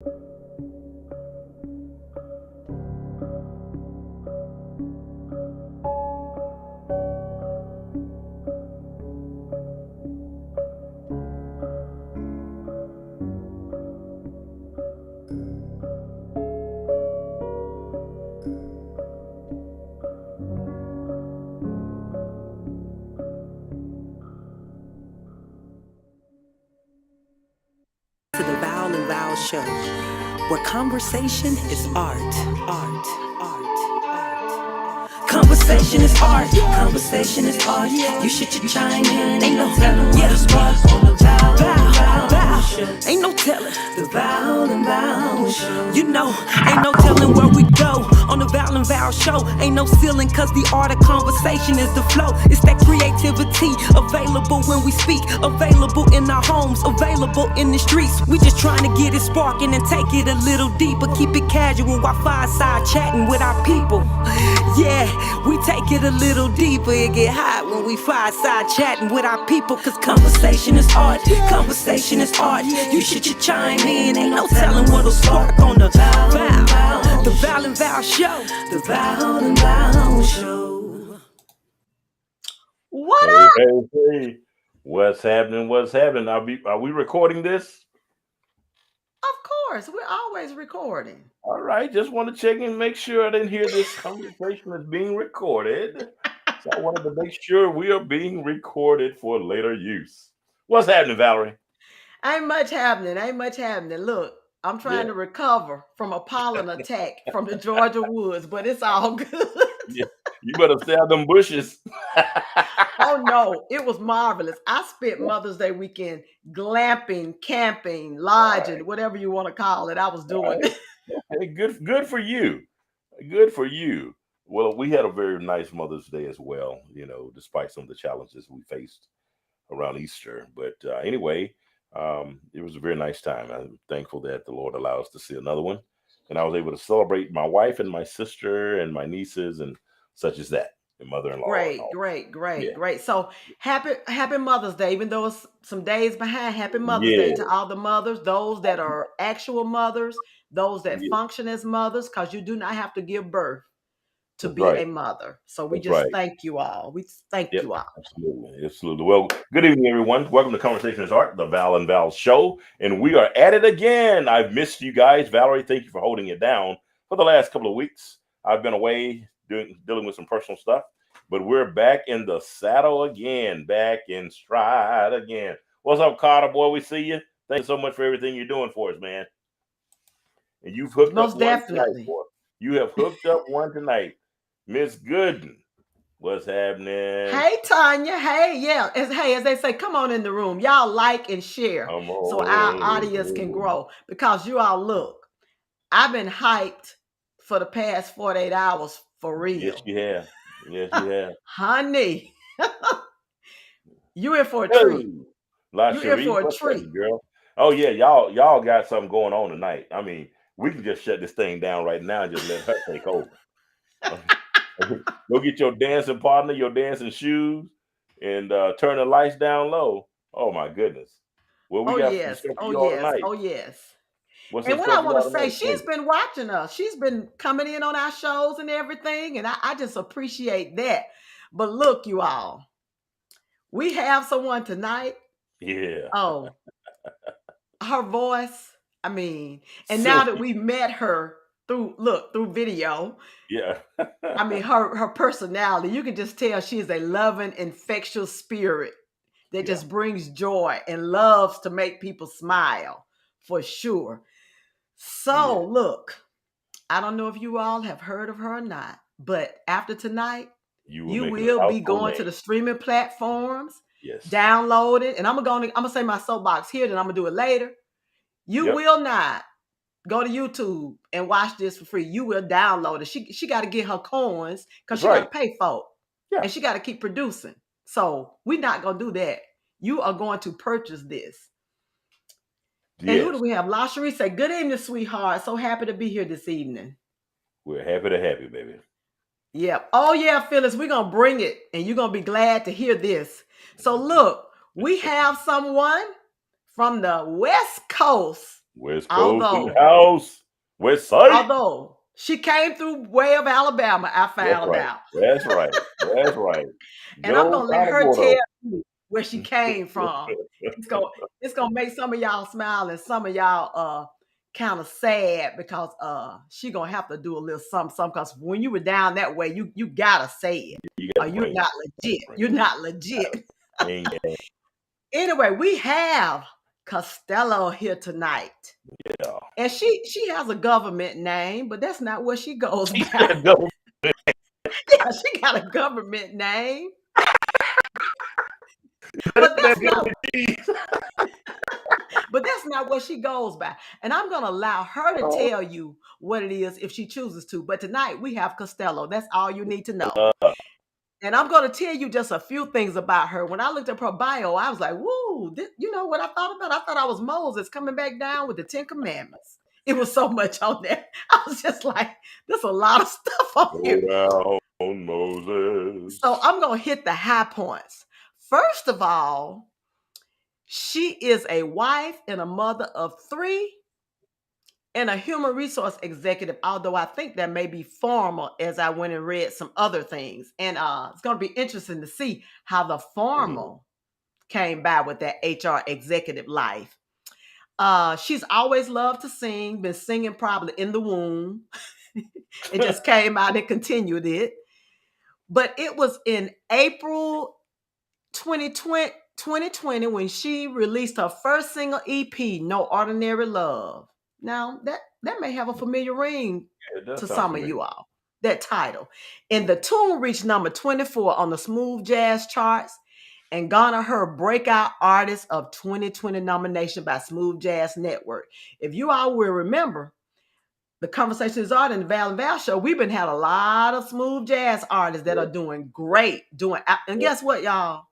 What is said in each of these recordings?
To the Val and Val show, where conversation is art. Conversation is art. Conversation is art. You should chime in. Ain't no telling what is what on the Val show. Ain't no telling. The Val and Val show. You know, ain't no telling where we go on the Val and Val show. Ain't no ceiling, cause the art of conversation is the flow. It's that creativity available when we speak, available in our homes, available in the streets. We just trying to get it sparking and take it a little deeper. Keep it casual while fireside chatting with our people. Yeah, we take it a little deeper. It get hot when we fireside chatting with our people. Cause conversation is art. Conversation is art. You should chime in. Ain't no telling what'll spark on the Val. The Val and Val show. The Val and Val show. What up? Hey. What's happening? What's happening? Are we recording this? Of course, we're always recording. All right, just want to check and make sure I didn't hear this conversation is being recorded. So I wanted to make sure we are being recorded for later use. What's happening, Valerie? Ain't much happening. Look, I'm trying to recover from a pollen attack from the Georgia woods, but it's all good. Yeah, you better stay out them bushes. Oh no, it was marvelous. I spent Mother's Day weekend glamping, camping, lodging, whatever you want to call it. I was doing it. Okay, good for you. Good for you. Well, we had a very nice Mother's Day as well, despite some of the challenges we faced around Easter. But anyway, it was a very nice time. I'm thankful that the Lord allowed us to see another one. And I was able to celebrate my wife and my sister and my nieces and such as that. And mother-in-law. Great. So happy Mother's Day, even though it's some days behind. Happy Mother's Day to all the mothers, those that are actual mothers, those that function as mothers, because you do not have to give birth to be a mother. So we thank you all. We thank you all. Absolutely. Well, good evening, everyone. Welcome to Conversation is Art, the Val and Val show. And we are at it again. I've missed you guys. Valerie, thank you for holding it down for the last couple of weeks. I've been away dealing with some personal stuff, but we're back in the saddle again, back in stride again. What's up, Carter boy? We see you. Thank you so much for everything you're doing for us, man. And you've hooked Most up definitely. one tonight, boy. You have hooked up one tonight. Miss Gooden, what's happening? Hey, Tanya. Hey, yeah. As they say, come on in the room. Y'all like and share so our audience can grow. Because you all look, I've been hyped for the past 48 hours for real. Yes, you have. Honey, you in for a treat. You in for a treat, girl. Oh yeah, y'all got something going on tonight. I mean, we can just shut this thing down right now and just let her take over. Go get your dancing partner, your dancing shoes, and turn the lights down low. Oh my goodness. Well, we got some stuff for y'all tonight. Oh yes. And what I want to say, she's been watching us. She's been coming in on our shows and everything, and I just appreciate that. But look, you all, we have someone tonight. Yeah. Oh, her voice. I mean, and now that we met her through video. Yeah. I mean, her personality, you can just tell she is a loving, infectious spirit that just brings joy and loves to make people smile, for sure. So look, I don't know if you all have heard of her or not, but after tonight, you will be going to the streaming platforms, download it, and I'm gonna say my soapbox here, then I'm gonna do it later. You will not go to YouTube and watch this for free. You will download it. She got to get her coins because she got to pay for it, and she got to keep producing. So we're not gonna do that. You are going to purchase this. Yes. And who do we have? LaSherie say, good evening, sweetheart. So happy to be here this evening. We're happy to have you, baby. Yeah. Oh, yeah, Phyllis, we're going to bring it, and you're going to be glad to hear this. So look, we have someone from the West Coast West Coast in the Although, house. West Side. although she came through way of Alabama, I That's found right. out. That's right. That's right. And Good I'm old gonna let County her tell Bordeaux. you where she came from. It's gonna it's gonna make some of y'all smile and some of y'all kind of sad because she gonna have to do a little something because when you were down that way, you gotta say it. You Or got to you're bring it. not legit. Bring You're not legit. it. Ain't Anyway, we have Castella here tonight. yeah. And she has a government name, but that's not what she goes She by. said no. Yeah, she got a government name, but that's That not good cheese. but that's not what she goes by. And I'm gonna allow her to tell you what it is if she chooses to. But tonight we have Costello. That's all you need to know. Uh, And I'm gonna tell you just a few things about her. When I looked up her bio, I was like, "Woo!" You know what I thought about? I thought I was Moses coming back down with the Ten Commandments. It was so much on there. I was just like, "There's a lot of stuff on go here." down, So Moses. I'm gonna hit the high points. First of all, she is a wife and a mother of three and a human resource executive, although I think that may be formal as I went and read some other things. And it's going to be interesting to see how the Mhm. formal came by with that HR executive life. She's always loved to sing, been singing probably in the womb. It just came out and continued it. But it was in April 2020 when she released her first single EP, No Ordinary Love. Now, that may have a familiar ring It does to sound some of familiar. you all, that title. And the tune reached number 24 on the smooth jazz charts and garnered her breakout artist of 2020 nomination by Smooth Jazz Network. If you all will remember, the Conversation is Art and the Val and Val show, we've been had a lot of smooth jazz artists that Yeah. are doing great, and guess what, y'all?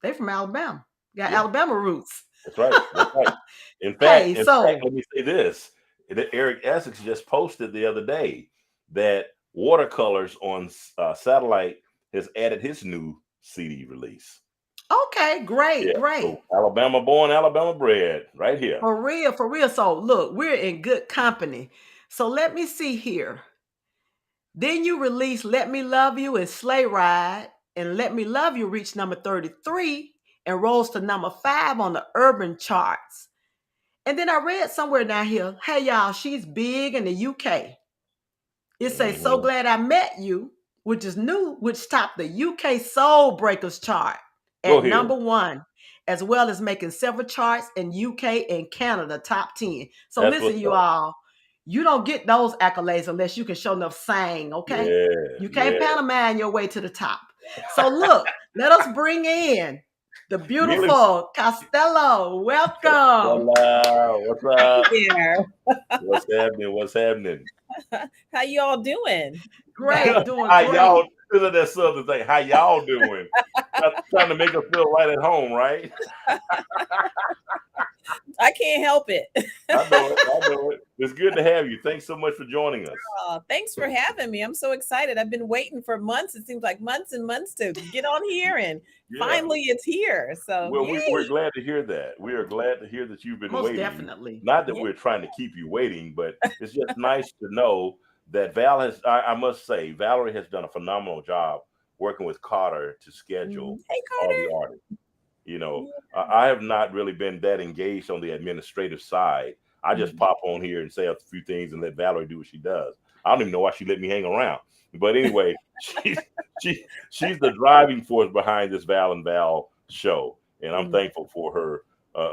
They from Alabama. Got Yeah. Alabama roots. That's right. That's right. Hey, In fact, so let me say this: that Eric Essex just posted the other day that Watercolors on Satellite has added his new CD release. okay, great, Yeah. great. So Alabama born, Alabama bred, right here. For real, for real. So look, we're in good company. So let me see here. Then you release Let Me Love You and Sleigh Ride, and Let Me Love You reached number 33 and rose to number 5 on the urban charts. And then I read somewhere down here, hey y'all, she's big in the UK. It says So Mhm. Glad I Met You, which is new, which topped the UK Soul Breakers chart Go at ahead. number 1, as well as making several charts in UK and Canada top 10. So That's listen, what's you up. all, you don't get those accolades unless you can show enough sang, okay? Yeah. You can't Yeah. pantomime your way to the top. So look, let us bring in the Really? beautiful Costello. Welcome. Hello. What's Hey up? there. What's happening? What's happening? How you all doing? Great, doing How great. y'all doing that southern thing? How y'all doing? Trying to make us feel right at home, right? I can't help it. I know it. I know it. It's good to have you. Thanks so much for joining us. Thanks for having me. I'm so excited. I've been waiting for months. It seems like months and months to get on here, and Yeah. finally it's here. So Well, we're yay! glad to hear that. We are glad to hear that you've been Most waiting. definitely. Not that Yeah. we're trying to keep you waiting, but it's just nice to know that Val has, I must say, Valerie has done a phenomenal job working with Carter to schedule Hey all the Carter. artists. You know, Yeah. I have not really been that engaged on the administrative side. I just Mhm. pop on here and say a few things and let Valerie do what she does. I don't even know why she let me hang around. But anyway, she's the driving force behind this Val and Val show, and I'm Mhm. thankful for her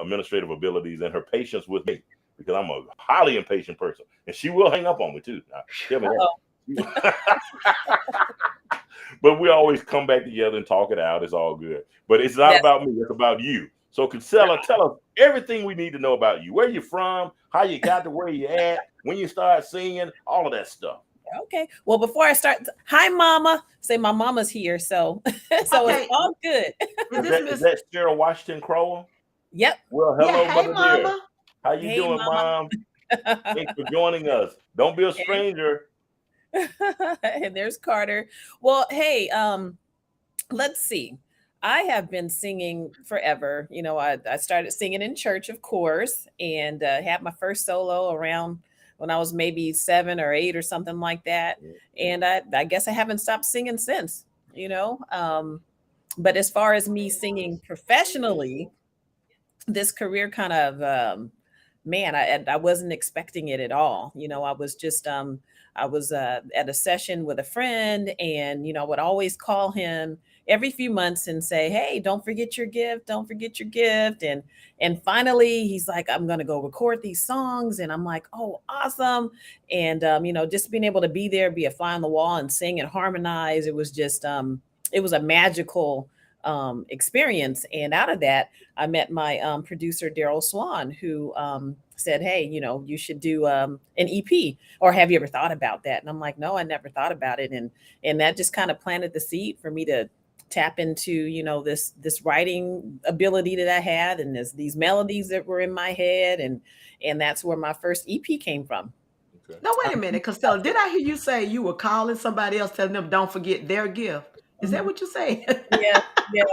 administrative abilities and her patience with me because I'm a highly impatient person, and she will hang up on me too. Now, tell me Uh-oh. that. But we always come back together and talk it out. It's all good. But it's not That's about me. It's about you. So, Castella, tell us everything we need to know about you. Where you from? How you got to where you at? When you start singing? All of that stuff. okay. Well, before I start, hi mama. Say my mama's here, so so it's Okay, all good. is this Is Miss? that Sarah Washington Crowell? Yep. Well, Yeah, hello, hey mother dear. mama. How you Hey doing, mama. mom? Thanks for joining us. Don't be a stranger. And there's Carter. Well, hey, let's see. I have been singing forever. I started singing in church, of course, and had my first solo around when I was maybe 7 or 8 or something like that. And I guess I haven't stopped singing since, you know. But as far as me singing professionally, this career kind of man, I wasn't expecting it at all. I was just I was at a session with a friend, and I would always call him every few months and say, hey, don't forget your gift, don't forget your gift. And finally he's like, I'm gonna go record these songs. And I'm like, oh, awesome. And just being able to be there, be a fly on the wall and sing and harmonize, it was just it was a magical experience. And out of that, I met my producer, Daryl Swan, who said, hey, you should do an EP, or have you ever thought about that? And I'm like, no, I never thought about it. And that just kind of planted the seed for me to tap into, this writing ability that I had, and these melodies that were in my head. And that's where my first EP came from. Okay. No, wait a minute, Castella. Did I hear you say you were calling somebody else, telling them don't forget their gift? Is that what you say? Yeah, yeah,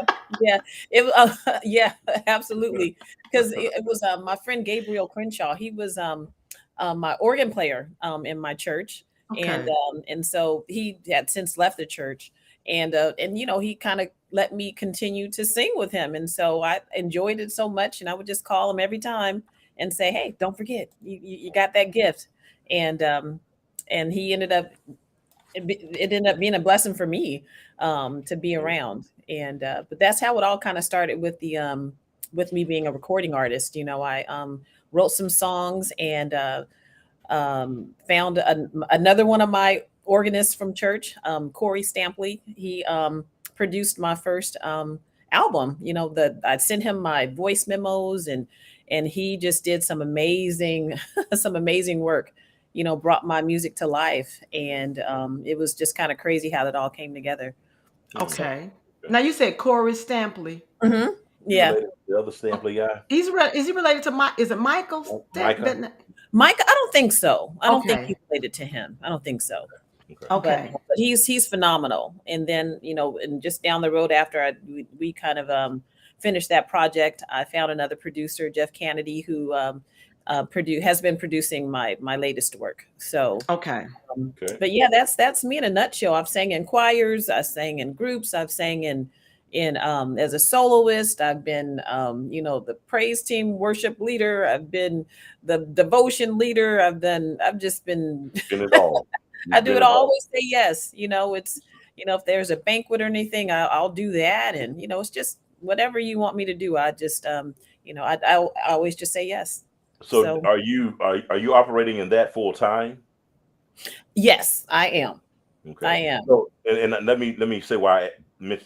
yeah. Yeah, absolutely. Because it was my friend Gabriel Crenshaw. He was my organ player in my church, Okay. and so he had since left the church, and he kind of let me continue to sing with him, and so I enjoyed it so much, and I would just call him every time and say, hey, don't forget, you got that gift, and he ended up it ended up being a blessing for me to be around. And but that's how it all kind of started with me being a recording artist. I wrote some songs, and found another one of my organists from church, Corey Stampley. He produced my first album. I'd sent him my voice memos, and he just did some amazing some amazing work. Brought my music to life, and it was just kind of crazy how that all came together. Okay. Now you said Corey Stampley. Mm-hmm. You Yeah, related to the other Stampley guy? Is he related to Mike? Is it Michael? Micah? Mike. I don't think so. I don't think Okay. he's related to him. I don't think so. Okay. Okay. But he's phenomenal. And then and just down the road after we kind of finished that project, I found another producer, Jeff Kennedy, who has been producing my latest work. So Okay. Okay. but yeah, that's me in a nutshell. I've sang in choirs, I sang in groups, I've sang in as a soloist. I've been the praise team worship leader. I've been the devotion leader. I've just been Been it all. I You've do been it it all. all. Always say yes. It's if there's a banquet or anything, I'll do that. And it's just whatever you want me to do. I just I always just say yes. So So are you operating in that full time? yes, I am. Okay. I am. So and let me say why I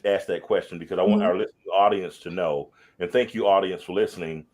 asked that question, because I want Mhm. our listening audience to know, and thank you audience for listening.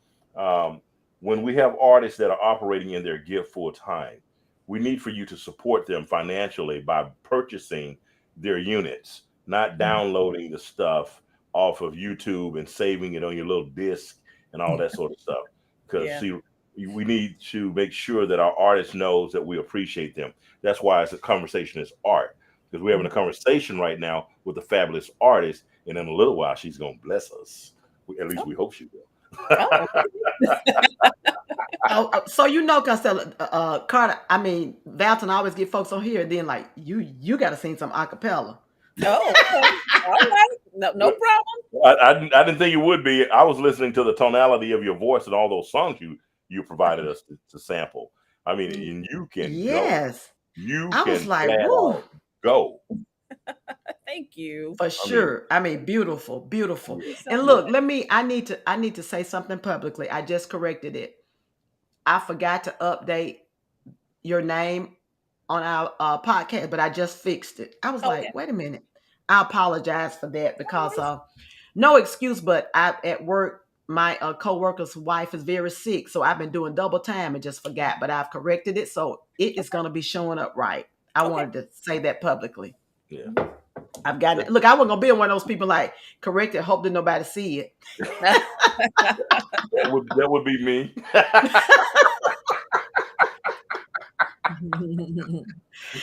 When we have artists that are operating in their gift full time, we need for you to support them financially by purchasing their units, not downloading the stuff off of YouTube and saving it on your little disc and all that sort of stuff. Because Yeah. see, we need to make sure that our artist knows that we appreciate them. That's why it's a conversation is art, because we're having a conversation right now with a fabulous artist, and in a little while she's going to bless us. At least we hope she will. Oh, So Costello, Carter. I mean, Valton always get folks on here, and then like you got to sing some acapella. oh, okay. All right. No problem. I didn't think it would be. I was listening to the tonality of your voice and all those songs you provided us to sample. I mean, and you can go. Yes, You I was can like, flat woo, out go. Thank you. for I mean, sure. I mean, beautiful, beautiful. Thank you so And much. look, I need to say something publicly. I just corrected it. I forgot to update your name on our podcast, but I just fixed it. I was Okay. like, wait a minute. I apologize for that because worries. no excuse, but I at work, my co-worker's wife is very sick, so I've been doing double time and just forgot, but I've corrected it, so it is going to be showing up right. I Okay. wanted to say that publicly. yeah. I've gotten it. Look, I wasn't gonna be one of those people like correct it, hope that nobody see it. That would be me. Hey,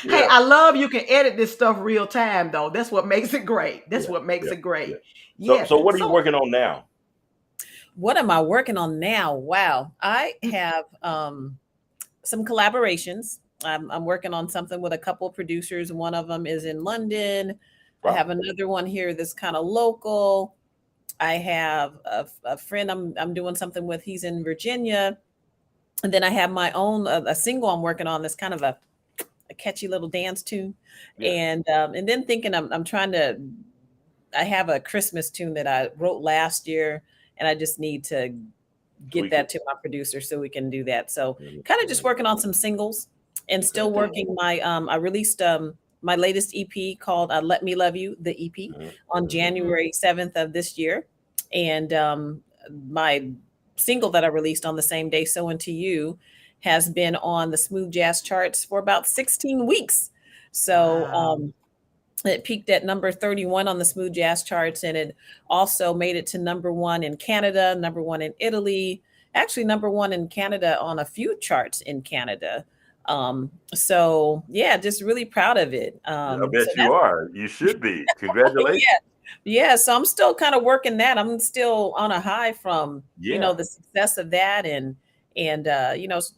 Yeah. I love you can edit this stuff real time though. That's what makes it great. That's Yeah. what makes Yeah. it great. Yeah. So, Yeah. so what are you So working on now? What am I working on now? Wow. I have some collaborations. I'm working on something with a couple of producers. One of them is in London. I Wow. have another one here that's kind of local. I have a friend I'm doing something with. He's in Virginia. And then I have my own a single I'm working on that's kind of a catchy little dance tune. Yeah. And then thinking I'm trying to I have a Christmas tune that I wrote last year, and I just need to get Tweak that it. to my producer so we can do that. So Mhm, kind of just mhm. working on some singles and Okay. still working my I released my latest EP called Let Me Love You, the EP, Mhm, on mhm. January 7th of this year. And my single that I released on the same day, So Into You, has been on the smooth jazz charts for about 16 weeks. So wow. it peaked at number 31 on the smooth jazz charts, and it also made it to number one in Canada, number one in Italy, actually number one in Canada on a few charts in Canada. So yeah, just really proud of it. I So bet you that's are. You should be. yeah, Congratulations. yeah. So I'm still kind of working that. I'm still on a high from, Yeah. the success of that, and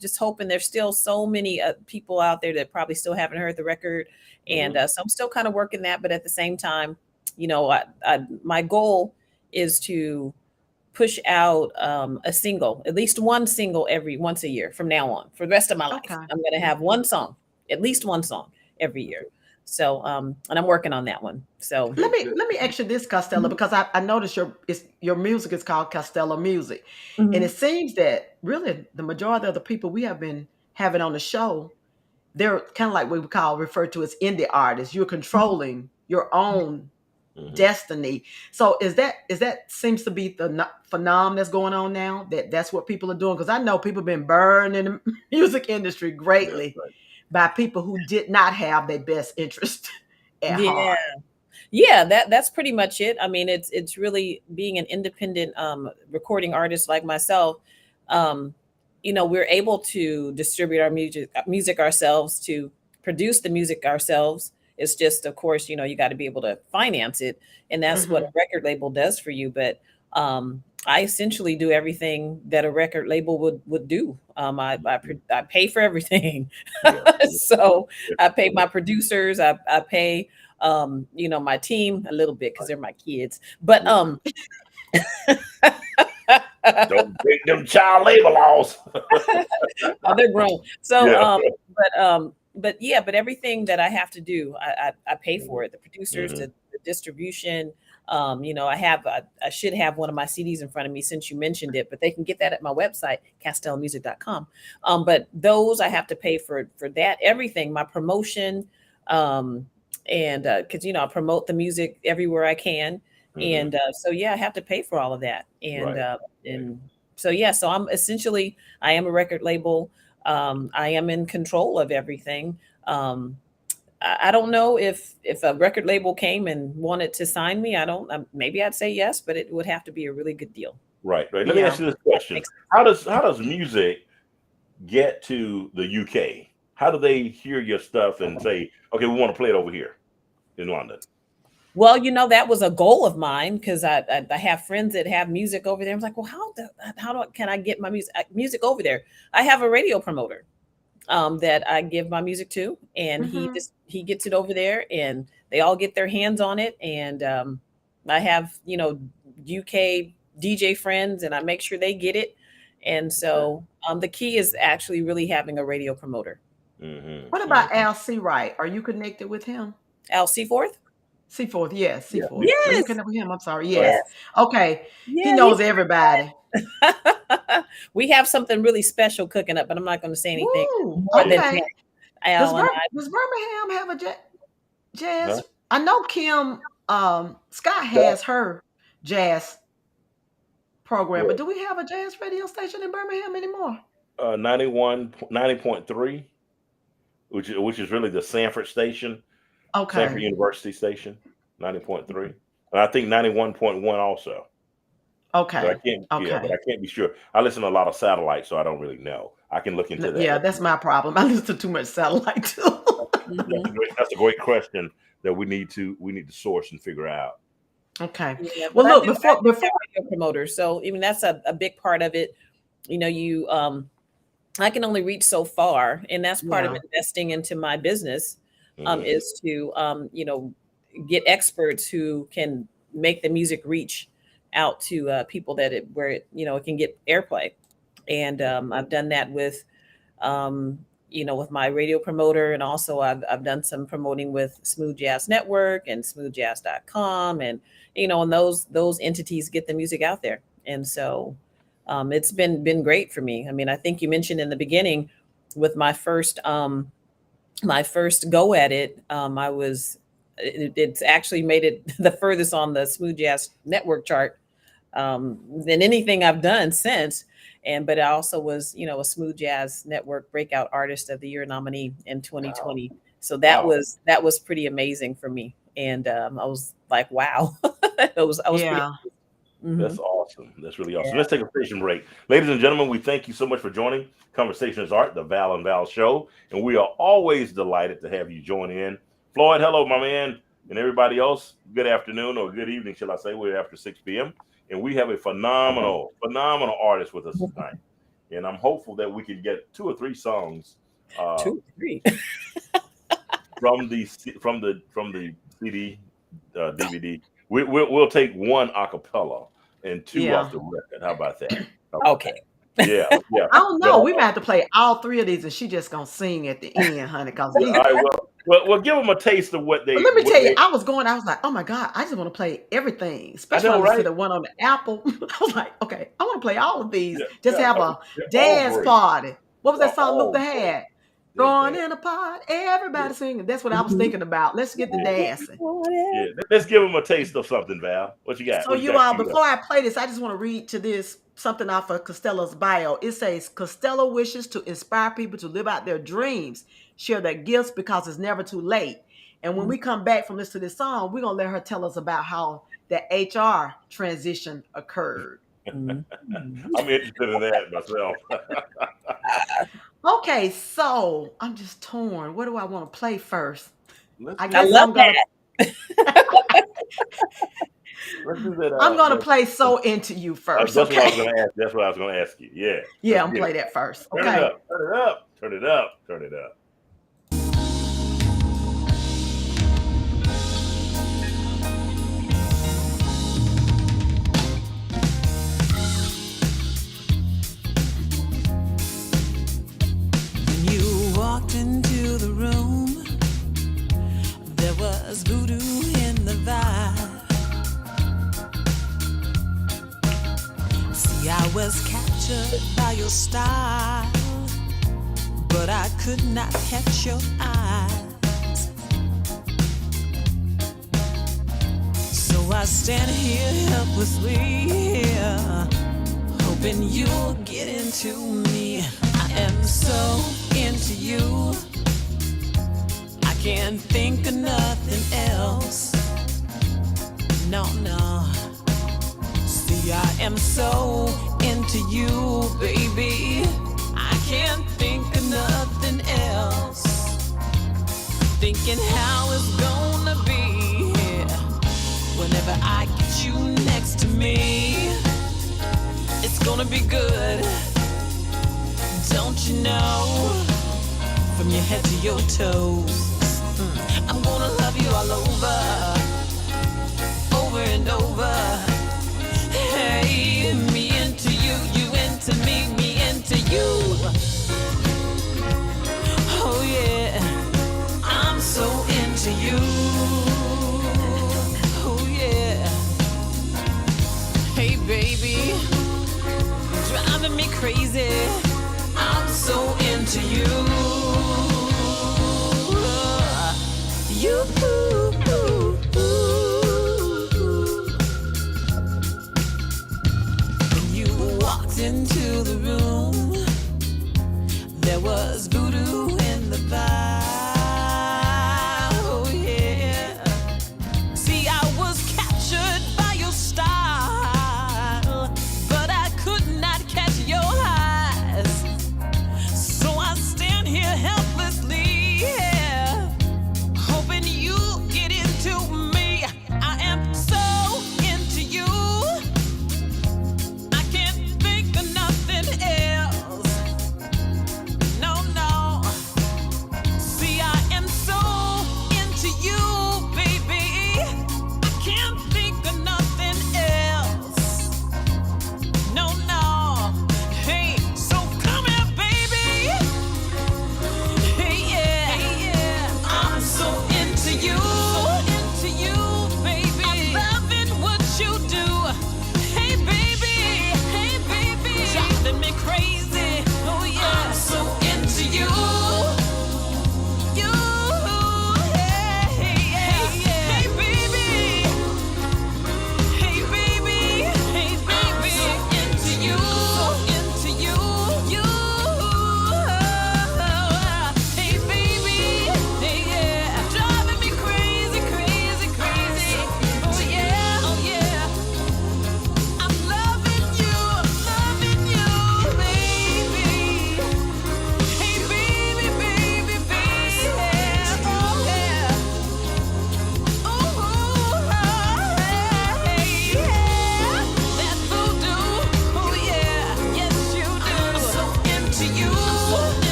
just hoping there's still so many people out there that probably still haven't heard the record. And Mhm. so I'm still kind of working that, but at the same time, my goal is to push out a single, at least one single every once a year from now on for the rest of my life. Okay. I'm going to have one song, at least one song every year. So, and I'm working on that one. So, Okay. Good. Let me ask you this, Castella, because I noticed your music is called Castella music. And it mhm. seems that really the majority of the people we have been having on the show, they're kind of like what we call referred to as indie artists. You're controlling your own Mhm. destiny. So is that seems to be the phenomenon that's going on now? That's what people are doing? Because I know people have been burned in the music industry Yeah. greatly Right. by people who did not have their best interest at Yeah. heart. Yeah, that's pretty much it. I mean, it's really being an independent recording artist like myself. Um, we're able to distribute our music ourselves, to produce the music ourselves. It's just, of course, you got to be able to finance it, and that's what a Hmm. record label does for you. But I essentially do everything that a record label would do. I pay for everything, Yeah. so Yeah. I pay my producers. I pay my team a little bit because they're my kids. But Yeah. Don't break them child labor laws. oh, they're grown. So Yeah. but everything that I have to do, I pay for Mhm. it. The producers, Mhm. the distribution. I should have one of my CDs in front of me since you mentioned it, but they can get that at my website, castellmusic.com. But those I have to pay for that, everything, my promotion, and because I promote the music everywhere I can. Mhm. And so yeah, I have to pay for all of that. And Right. Right. and so yeah, so I am a record label. I am in control of everything. I don't know if a record label came and wanted to sign me. I don't. Maybe I'd say yes, but it would have to be a really good deal. Right. Right. Let me ask Yeah. you this question: Makes How does music get to the UK? How do they hear your stuff and say, "Okay, we want to play it over here in London"? Well, that was a goal of mine because I have friends that have music over there. I was like, well, can I get my music over there? I have a radio promoter that I give my music to, and Hmm. he gets it over there, and they all get their hands on it. And I have UK DJ friends, and I make sure they get it. And so the key is actually really having a radio promoter. Mhm. What about Mhm. Al Wright? Are you connected with him? Al Seaforth? Seaforth, yes, Yeah. Seaforth. Yeah. Are you Yes, connected with him? I'm sorry. Right. Yes. yes, Okay. He yeah. knows everybody. We have something really special cooking up, but I'm not going to say anything Woo. more than Yeah. Okay. that. Al and I. Does Birmingham have a Huh? jazz? I know Kim Scott has her jazz program, but Well, do we have a jazz radio station in Birmingham anymore? 90.3, which is really the Sanford station, Sanford Okay. University station, 90.3, and I think 91.1 also. But I Okay. can't. Yeah, but Okay. I can't be sure. I listen to a lot of satellite, so I don't really know. I can look into that. Yeah, that's my problem. I listen to too much satellite too. That's a great question that we need to source and figure out. Okay. Yeah, Well, but look, I before do have radio promoters, so I mean that's a big part of it. You know, I can only reach so far, and that's part of yeah, investing into my business. Mhm. Is to get experts who can make the music reach out to people that it can get airplay, and I've done that with with my radio promoter, and also I've done some promoting with Smooth Jazz Network and smoothjazz.com, and those entities get the music out there. And so it's been great for me. I mean, I think you mentioned in the beginning with my first go at it, it's actually made it the furthest on the Smooth Jazz Network chart than anything I've done since. But I also was, a Smooth Jazz Network Breakout Artist of the Year nominee in 2020. So that Wow. was pretty amazing for me. And I was like, wow. I was pretty. yeah. That's awesome. That's really awesome. Yeah. Let's take a station break. Ladies and gentlemen, we thank you so much for joining Conversation is Art, the Val and Val Show. And we are always delighted to have you join in. Floyd, hello, my man. And everybody else, good afternoon or good evening, shall I say. We're after 6 p.m. And we have a phenomenal artist with us tonight. And I'm hopeful that we can get 2 or 3 songs 2, 3. from the CD, DVD. We'll take 1 a cappella and 2 Yeah. off the record. How about that? Okay. Yeah. I don't know. We might have to play all 3 of these, and she just gonna sing at the end, honey. Cause these. All right, well, give them a taste of what they. But let me what tell you, they- I was like, oh my God, I just want to play everything. Especially I know, when I listened right? to the one on the Apple. I was like, okay, I want to play all of these. Yeah, Just yeah, have they're a all dance great. party. What was that They're song all Luther great. had? They're Throwing bad. in a pot, everybody Yeah. singing. That's what I was thinking about. Let's get the Yeah. dancing. Yeah, let's give them a taste of something, Val. What you got? So What you got all, queued up? before I play this, I just want to read to this something off of Castella's bio. It says, Castella wishes to inspire people to live out their dreams, share their gifts because it's never too late. And when we come back from listening to this song, we're going to let her tell us about how the HR transition occurred. I'm interested in that myself. Okay, so I'm just torn. What do I want to play first? Let's I do guess that. I'm gonna Let's do that. I'm gonna play So Into You first. That's what I was Okay. going to ask. That's what I was going to ask you. Yeah. Yeah, Let's I'm get play it. that first. Turn it Okay. up. Turn it up. Turn it up. Turn it up. When you walked into the room, there was voodoo in the vibe. See, I was captured by your style, but I could not catch your eyes. So I stand here helplessly, hoping you'll get into me. I am so into you, I can't think of nothing else. No, no. See, I am so into you, baby, I can't think of nothing else. Thinking how it's gonna be whenever I get you next to me. It's gonna be good, don't you know? From your head to your toes, I'm gonna love you all over and over. Hey, me into you, you into me, me into you. Oh yeah, I'm so into you. Oh yeah. Hey baby, driving me crazy, I'm so into you. You. When you walked into the room, there was voodoo in the vibe. Oh yeah. See, I was captured by your style, but I could not catch your eyes.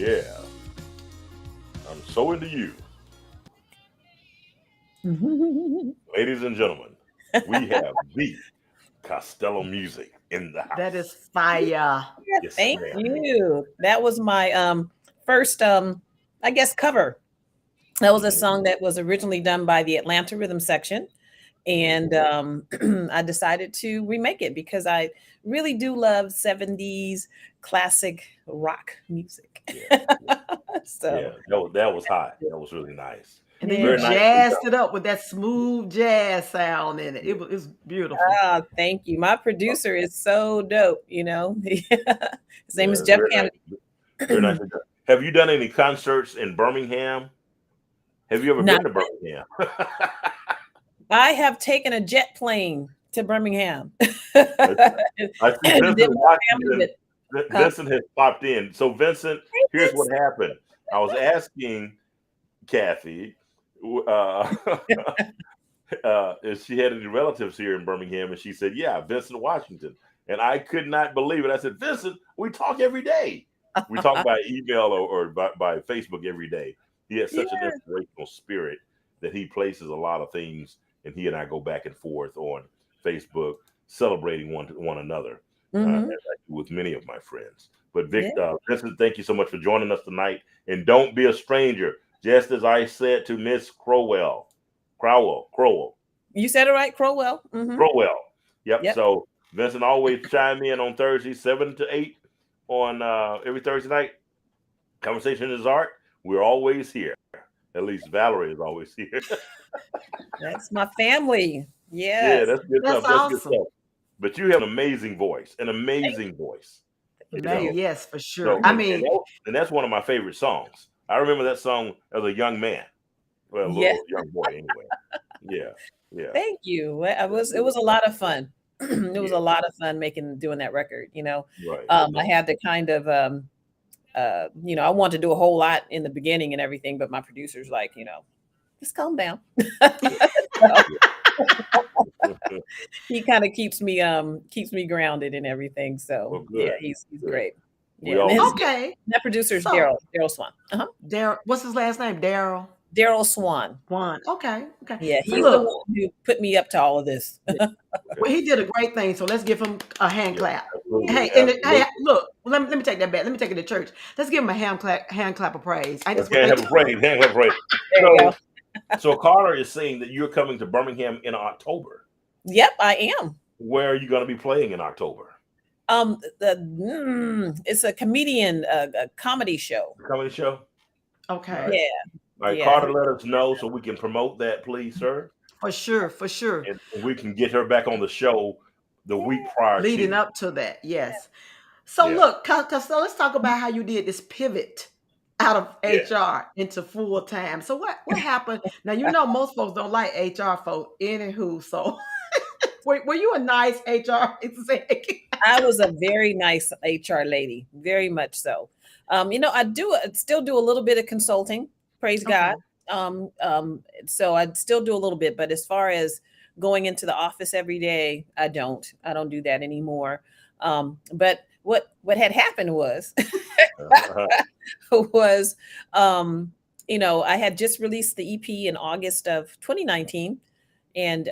Yeah. I'm so into you. Ladies and gentlemen, we have the Costello music in the That house. is fire. Yes, Thank ma'am. you. That was my first I guess cover. That was a Mhm. song that was originally done by the Atlanta Rhythm Section. And I decided to remake it because I really do love 70s classic rock music. Yeah. So, That was hot. That was really nice. And then you Very yeah. nicely jazzed done. it up with that smooth jazz sound in it. Yeah. It's beautiful. Ah, thank you. My producer is so dope, you know. His name is Yeah, Jeff very Canada. nice. Very nicely done. Have you done any concerts in Birmingham? Have you ever Not been to Birmingham? I have taken a jet plane to Birmingham. I see And did Vincent my family Washington. that huh? Vincent has popped in. So, Vincent, Hey, here's what happened. I was asking Kathy uh, if she had any relatives here in Birmingham, and she said, "Yeah, Vincent Washington." And I could not believe it. I said, "Vincent, we talk every day. We talk by email or by Facebook every day." He has such an Yeah. inspirational spirit that he places a lot of things, and he and I go back and forth on Facebook, celebrating one another, as Mhm. I do with many of my friends. But Yeah. Vincent, thank you so much for joining us tonight. And don't be a stranger, just as I said to Miss Crowell. You said it right, Crowell. Mhm. Crowell. Yep. Yep. So Vincent always chime in on Thursday, 7 to 8 on every Thursday night. Conversation is art. We're always here. At least Valerie is always here. That's my family. Yeah, Yes. that's good That's stuff. That's good awesome. stuff. But you have an amazing voice, an amazing voice. You Thank Man, know. you. yes, for sure. So I and mean, and that's one of my favorite songs. I remember that song as a young man. Well, a Yeah. little young boy anyway. Yeah. Yeah. Thank you. Well, it was a lot of fun. It was Yeah. a lot of fun doing that record, Right. I had to kind of I wanted to do a whole lot in the beginning and everything, but my producer's like, just calm down. So he kind of keeps me grounded and everything. So Well, yeah, good. he's Good. great. We Yeah, and all his need okay. that producer's So Daryl Swan. Daryl, what's his last name? Daryl Daryl Swan. One. Okay. Okay. Yeah, So he's the look, one who put me up to all of this. well, he did a great thing. So let's give him a hand Yeah, clap. absolutely, Hey, absolutely. look, let me take that back. Let me take it to church. Let's give him a hand clap of praise. Ain't this what Okay, they have do? a praise. Have a praise. There you go. So Carter is saying that you're coming to Birmingham in October. Yep, I am. Where are you going to be playing in October? It's a comedian, a comedy show. Comedy show. All Okay. right. Yeah, All right, yeah. Carter, let us know so we can promote that, please, sir, For sure, for sure. and we can get her back on the show the week prior Leading to. up to that, yes. So Yeah, look, so let's talk about how you did this pivot out of yeah. HR into full time. So what happened? Now most folks don't like HR folks. Anywho, so were you a nice HR exec? I was a very nice HR lady, very much so. I still do a little bit of consulting. Praise Okay. God. So I'd still do a little bit, but as far as going into the office every day, I don't do that anymore. But what had happened was Uh-huh. was I had just released the EP in August of 2019, and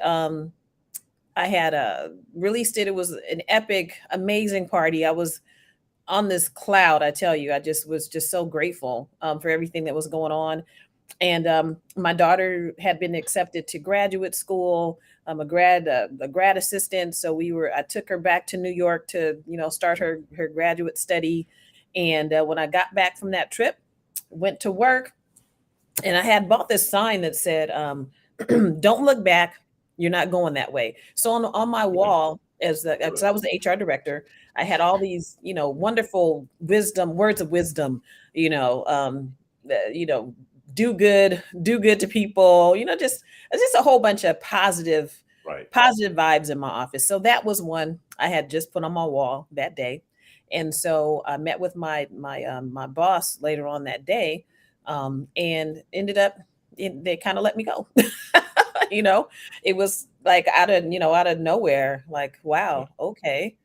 I had released it. It was an epic, amazing party. I was on this cloud. I tell you, I just was just so grateful for everything that was going on. And my daughter had been accepted to graduate school. I'm a grad assistant, so I took her back to New York to start her graduate study. And when I got back from that trip, went to work, and I had bought this sign that said, "Don't look back. You're not going that way." So on my wall, as I was the HR director, I had all these wonderful words of wisdom. You know, do good to people. Just a whole bunch of positive Right. vibes in my office. So that was one I had just put on my wall that day. And so I met with my boss later on that day, and ended up they kind of let me go. you know, it was like out of nowhere, like, wow, okay.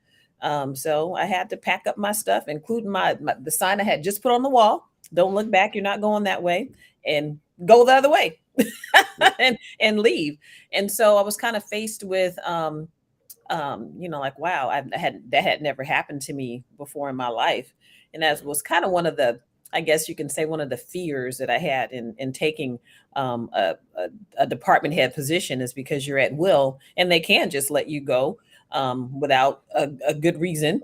So I had to pack up my stuff, including the sign I had just put on the wall. don't look back. You're not going that way, and go the other way, and leave. And so I was kind of faced with, like, wow, that had never happened to me before in my life. And that was kind of one of the, I guess you can say, one of the fears that I had in taking a department head position, is because you're at will and they can just let you go without a good reason.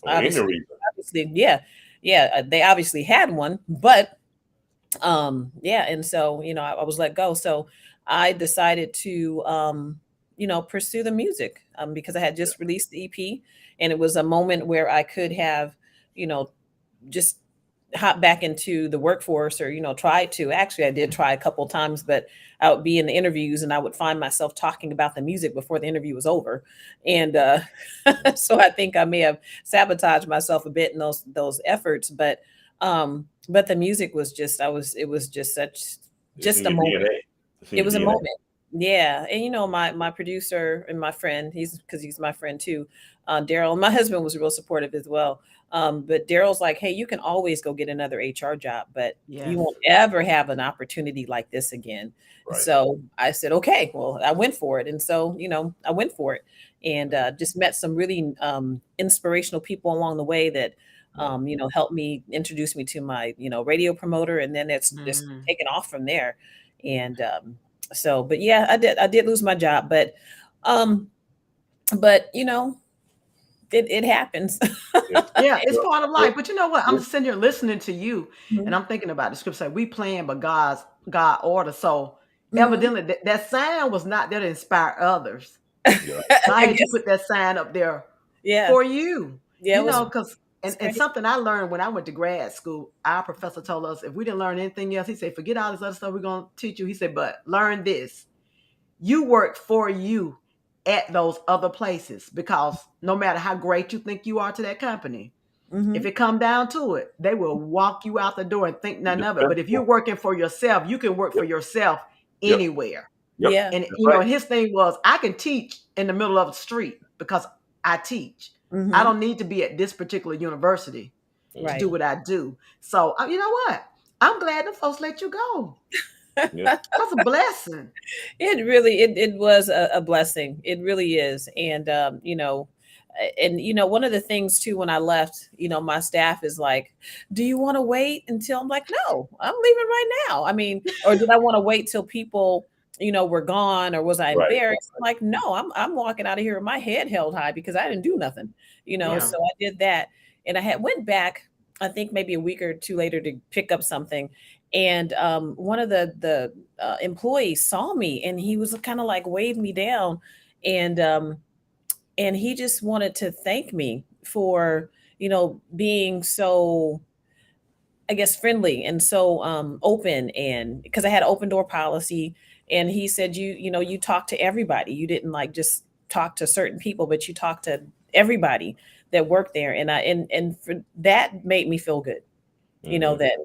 Or any Obviously, reason. obviously, yeah, they obviously had one, but yeah. And so, I was let go. So I decided to, pursue the music, because I had just released the EP, and it was a moment where I could have, you know, just hop back into the workforce, or, try to. Actually, I did try a couple times, but I would be in the interviews and I would find myself talking about the music before the interview was over. And so I think I may have sabotaged myself a bit in those efforts. But the music was just, it was just such, It's in just a your moment. DNA. It's in It your was a DNA. moment. Yeah. And my producer and my friend, because he's my friend too, Daryl, and my husband was real supportive as well. But Daryl's like, hey, you can always go get another HR job, but you Yes. won't ever have an opportunity like this again. Right. So I said, okay, well, I went for it. And so, I went for it, and just met some really inspirational people along the way that, helped me, introduce me to my, radio promoter. And then it's just Mm. taken off from there. And so, but yeah, I did lose my job, um, but it happens. Yeah, it's Well, part of well, life. But you know what? I'm just sitting here listening to you, and Mhm. I'm thinking about the scripture. We playing, but God order. So Mhm. evidently, that sign was not there to inspire others. yeah. God I had you guess, put that sign up there yeah. for you. Yeah, it was Because it's and crazy. something I learned when I went to grad school, our professor told us if we didn't learn anything else, he said, forget all this other stuff we're gonna teach you. He said, but learn this. You work for you at those other places, because no matter how great you think you are to that company, if Mhm. it come down to it, they will walk you out the door and think none of it. But if you're Indispensable. working for yourself, you can work for Yep. yourself Yep. anywhere. Yep. Yeah. And That's right. and his thing was, I can teach in the middle of the street because I teach. I Mhm. don't need to be at this particular university to Right. do Mhm. what I do. So you know what? I'm glad the folks let you go. Yeah. That's a blessing. It was a blessing. It really is. And one of the things too, when I left, my staff is like, do you want to wait until, I'm like, no, I'm leaving right now. I mean, or did I want to wait till people, were gone, or was I Right. embarrassed? I'm like, no, I'm walking out of here with my head held high, because I didn't do nothing, Yeah. so I did that. And I had went back, I think maybe a week or two later, to pick up something. And one of the employees saw me, and he was kind of like waved me down, and he just wanted to thank me for being so, I guess, friendly and so open, and because I had an open door policy. And he said, you talk to everybody. You didn't like just talk to certain people, but you talked to everybody that worked there. And and for that made me feel good, Mhm. that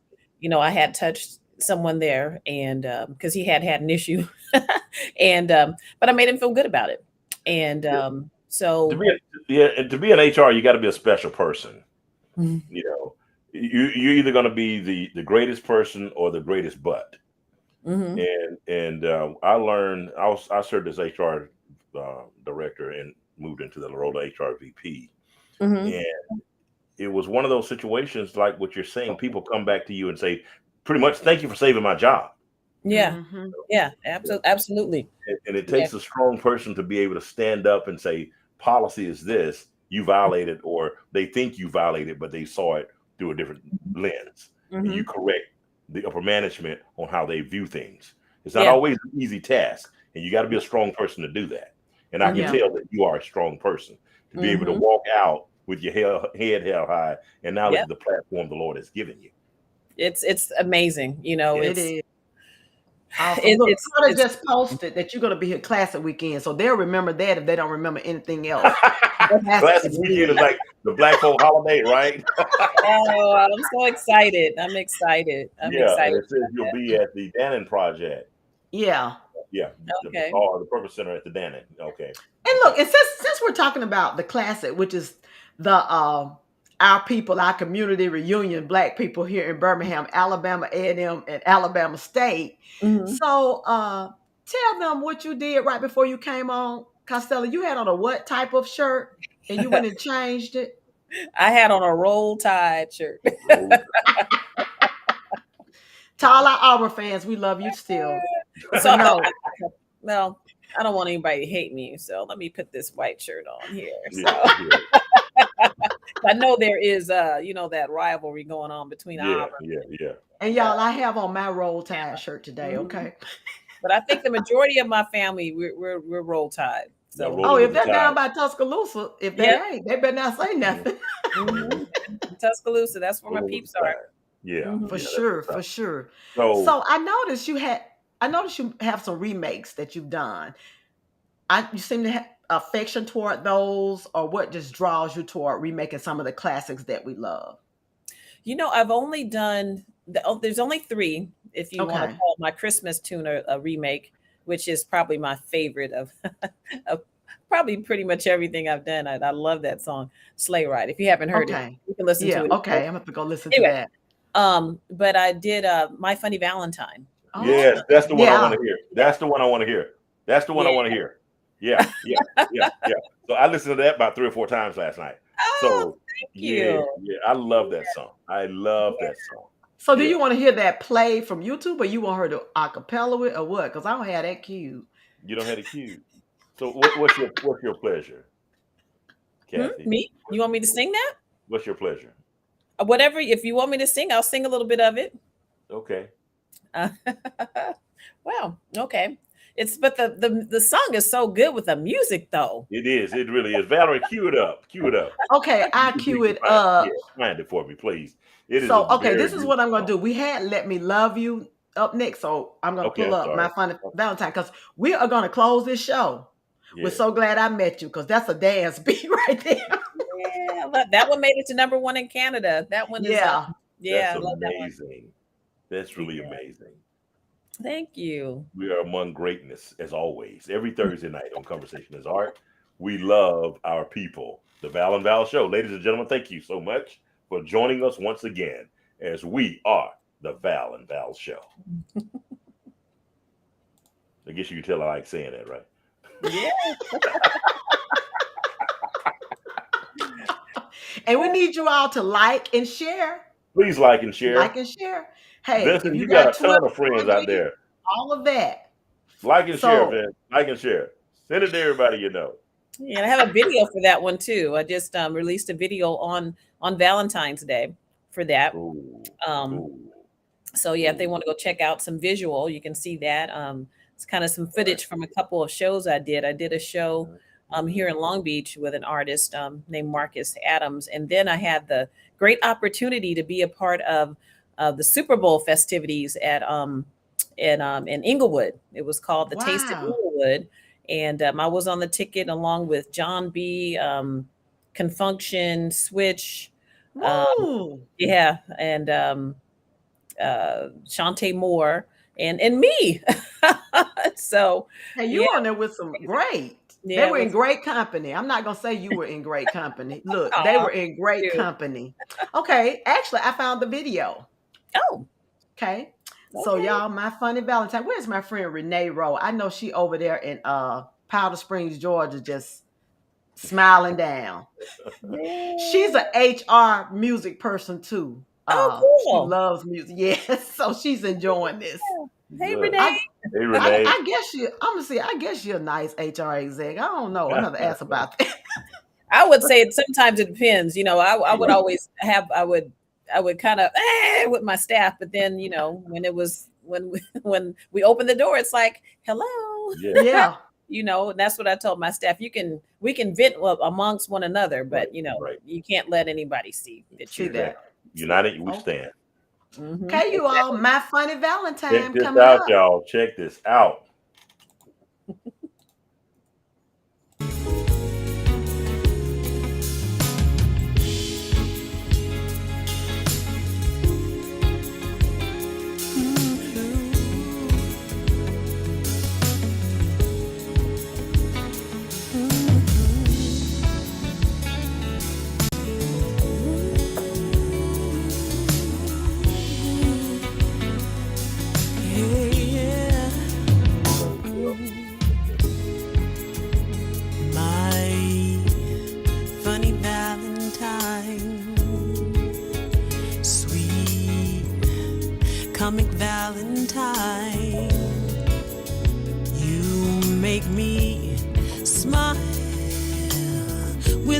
I had touched someone there, and because he had an issue, and but I made him feel good about it. And To so, be and to be an HR, you got to be a special person. Mhm. You know, you're either going to be the greatest person or the greatest butt. Mhm. And I learned I served as HR director and moved into the role of HR VP. Mhm. And it was one of those situations like what you're saying. People come back to you and say, pretty much, thank you for saving my job. Yeah, Hmm. yeah, absolutely. And it Yeah. takes a strong person to be able to stand up and say, policy is this, you violated, or they think you violated, but they saw it through a different lens. And you Mhm. correct the upper management on how they view things. It's not Yeah. always an easy task, and you got to be a strong person to do that. And I can Yeah. Mhm. tell that you are a strong person to be able to Mhm. walk out with your head held high and now look Yep. at the platform the Lord has given you. It's amazing. Yeah. It is awesome. Look, Carter It's just posted that you're going to be here classic weekend, so they'll remember that if they don't remember anything else. That has to Classic be weekend is big. like the Black folk holiday, right? Oh, I'm so excited. I'm excited. I'm Yeah, and excited it says you'll about be at the Dannon Project. Yeah. Yeah, that. Okay. the Purpose Center at the Dannon. Okay, And okay. look, and since we're talking about the classic, which is the our people, our community reunion, Black people here in Birmingham, Alabama A&M, and Alabama State. Mhm. So tell them what you did right before you came on. Castella, you had on a what type of shirt? And you went and changed it? I had on a Roll Tide shirt. Roll To all our Auburn fans, we love you still. So, But no, well, I don't want anybody to hate me, so let me put this white shirt on here. So yeah, yeah, I know there is, that rivalry going on between yeah, Auburn. yeah. and y'all, I have on my Roll Tide shirt today, Mhm. okay? But I think the majority of my family we're Roll Tide. Now So roll Oh, it if with the they're down tide. by Tuscaloosa, if they Yep. ain't, they better not say nothing. mhm. Tuscaloosa, that's where my Roll it with peeps the are. tide. Yeah, Mhm. For yeah, that's sure, what's for up. sure. So So I noticed you have some remakes that you've done. You seem to have affection toward those, or what just draws you toward remaking some of the classics that we love? I've only done there's only three, if you want to Okay. call my Christmas tune a remake, which is probably my favorite of, of probably pretty much everything I've done. I love that song, Sleigh Ride. If you haven't heard it, Okay. you can listen Yeah, to it. okay. I'm gonna have to go listen to Anyway, that. but I did My Funny Valentine, which Oh, yes, that's the one I want yeah. to hear. That's the one I want to hear. That's the one I yeah. want to hear. Yeah, yeah, yeah, yeah. So I listened to that about 3 or 4 times last night. Oh, So thank yeah, you. yeah, I love that song. I love that song. So do Yeah, you want to hear that play from YouTube, or you want her to acapella it, or what? Because I don't have that cue. you don't have the cue. So what's your pleasure, Kathy? Me? You want me to sing that? What's your pleasure? Whatever. If you want me to sing, I'll sing a little bit of it. Okay. Uh, well, okay. But the song is so good with the music though. It is. It really is. Valerie, cue it up. Cue it up. Okay, I You cue can it find, up. yeah, find it for me, please. It is a So, okay, very this is what I'm beautiful gonna song. do. We had "Let Me Love You" up next, so I'm gonna Okay, pull I'm up My sorry. Funny Valentine because we are gonna close this show. We're Yeah. so glad I met you because that's a dance beat right there. Yeah, that one made it to #1 in Canada. That one is Yeah. yeah, That's I love that one. amazing. That's really amazing. Thank you. We are among greatness as always. Every Thursday night on Conversation is Art. We love our people. The Val and Val Show. Ladies and gentlemen, thank you so much for joining us once again as we are the Val and Val Show. I guess you can tell I like saying that, right? Yeah. And we need you all to like and share. Please like and share. Like and share. Hey, Vincent, if you you got a got ton Twitter, of friends out there. all of that. Like and share, So, Vince. Like and share. Send it to everybody you know. Yeah, and I have a video for that one too. I just released a video on Valentine's Day for that. Ooh, Um, ooh. so yeah, if they want to go check out some visual, you can see that. It's kind of some footage from a couple of shows I did. I did a show here in Long Beach with an artist named Marcus Adams, and then I had the great opportunity to be a part of the Super Bowl festivities at in Inglewood. It was called the Taste of wow. Inglewood, and I was on the ticket along with John B, Confunction, Switch, Woo. yeah, and Shantae Moore and me. So Hey, you yeah, on there with some great. yeah, They were it in was great company. I'm not gonna say you were in great company. Look, they aw, were in great cute. company. Okay, actually, I found the video. Oh, Okay, so okay. y'all, My Funny Valentine. Where's my friend Renee Rowe? I know she over there in Powder Springs, Georgia, just smiling down. She's Yeah. an HR music person too. Oh, She cool. loves music. Yes, so she's enjoying this. Hey, Good. Renee. I Hey, Renee. I guess I'm gonna see. I guess you're a nice HR exec. I don't know. I'm gonna ask about that. I would say it sometimes it depends. I would always have I would kind of with my staff, but then when it was when we opened the door, it's like hello. Yeah. Yeah. And that's what I told my staff. We can vent amongst one another, but Right. you can't let anybody see that See you're that. United we Oh. stand. Mhm. Okay, you all. My Funny Check Valentine this coming out, up. y'all. Check this out.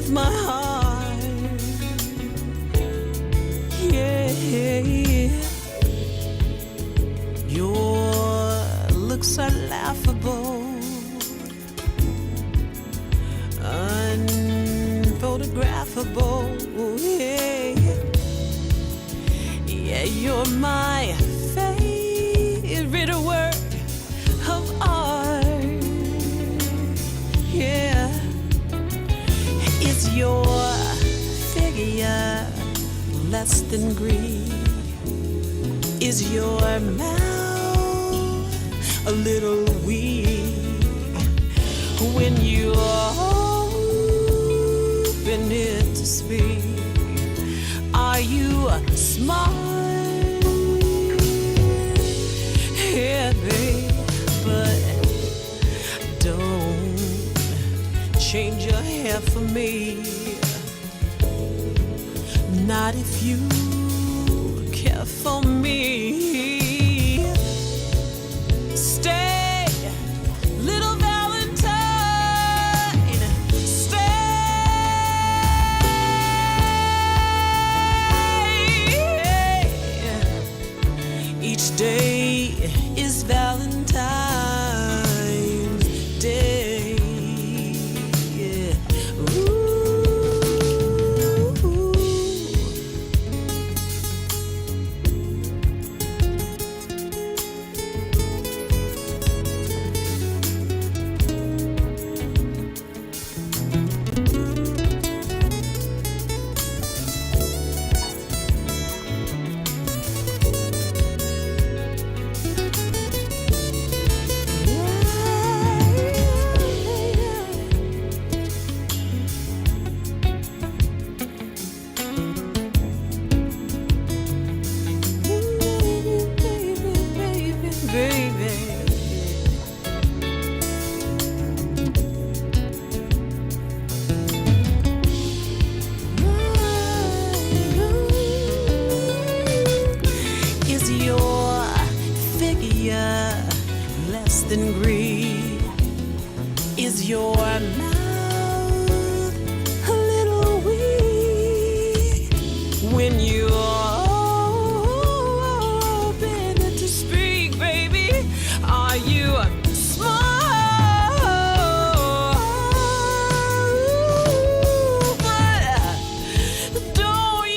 my heart. Yeah, your looks are laughable, unphotographable. Yeah, yeah, you're my favorite work of art. Yeah, is your figure less than Greek? Is your mouth a little weak when you open it to speak? Are you smart? Yeah, babe, but don't change your hair for me. Not if you care for me. Stay, little Valentine. Stay. Each day is Valentine's Day. Ooh. Is your figure less than Greek? Is your mouth a little weak when you open it to speak, baby? Are you smart? But don't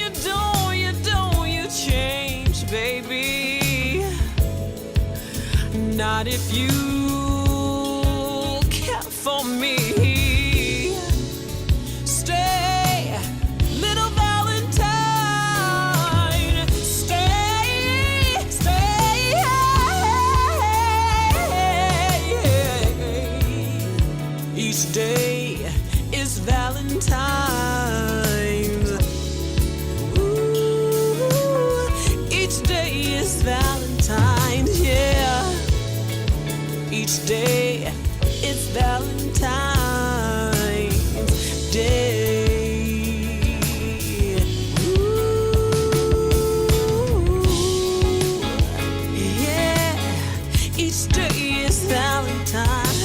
you change, baby. Not if you care for me. Stay, little Valentine. Stay. Each day is Valentine's. Ooh, each day is Valentine's, yeah. Each day is Valentine's Day. Ooh, yeah. Each day is Valentine's,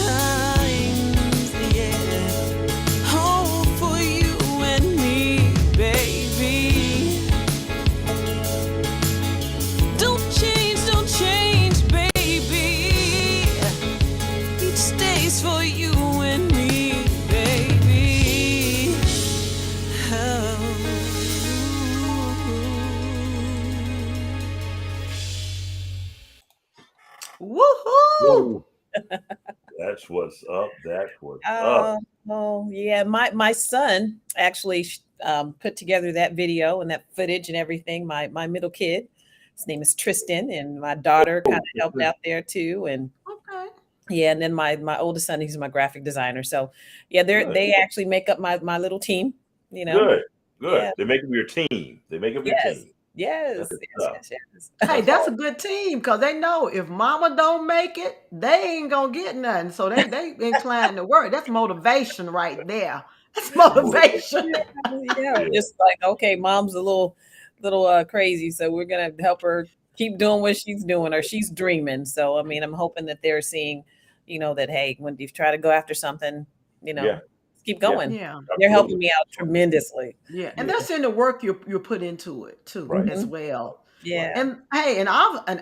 yeah. Oh, for you and me, baby. Don't change, baby. Each day's for you and me, baby. Oh. Woohoo! That's what's up. That's what's up. Oh yeah, my son actually put together that video and that footage and everything. My middle kid, his name is Tristan, and my daughter kind of helped out there too. And Okay. yeah, and then my oldest son, he's my graphic designer. So yeah, they actually make up my little team. You know. Good. Yeah. They make up your team. They make up your Yes. team. Yes. That's Yes. Yes. Hey, Yes. that's a good team because they know if mama don't make it, they ain't gonna get nothing. So they inclined to work. That's motivation right there. That's motivation. Yeah, just like okay, mom's a little crazy, so we're gonna help her keep doing what she's doing or she's dreaming. So I mean, I'm hoping that they're seeing, that hey, when you try to go after something, Yeah. keep going. Yeah. They're helping me out tremendously. Yeah. And that's in the work you put into it too, Right. as well. Yeah. And hey, and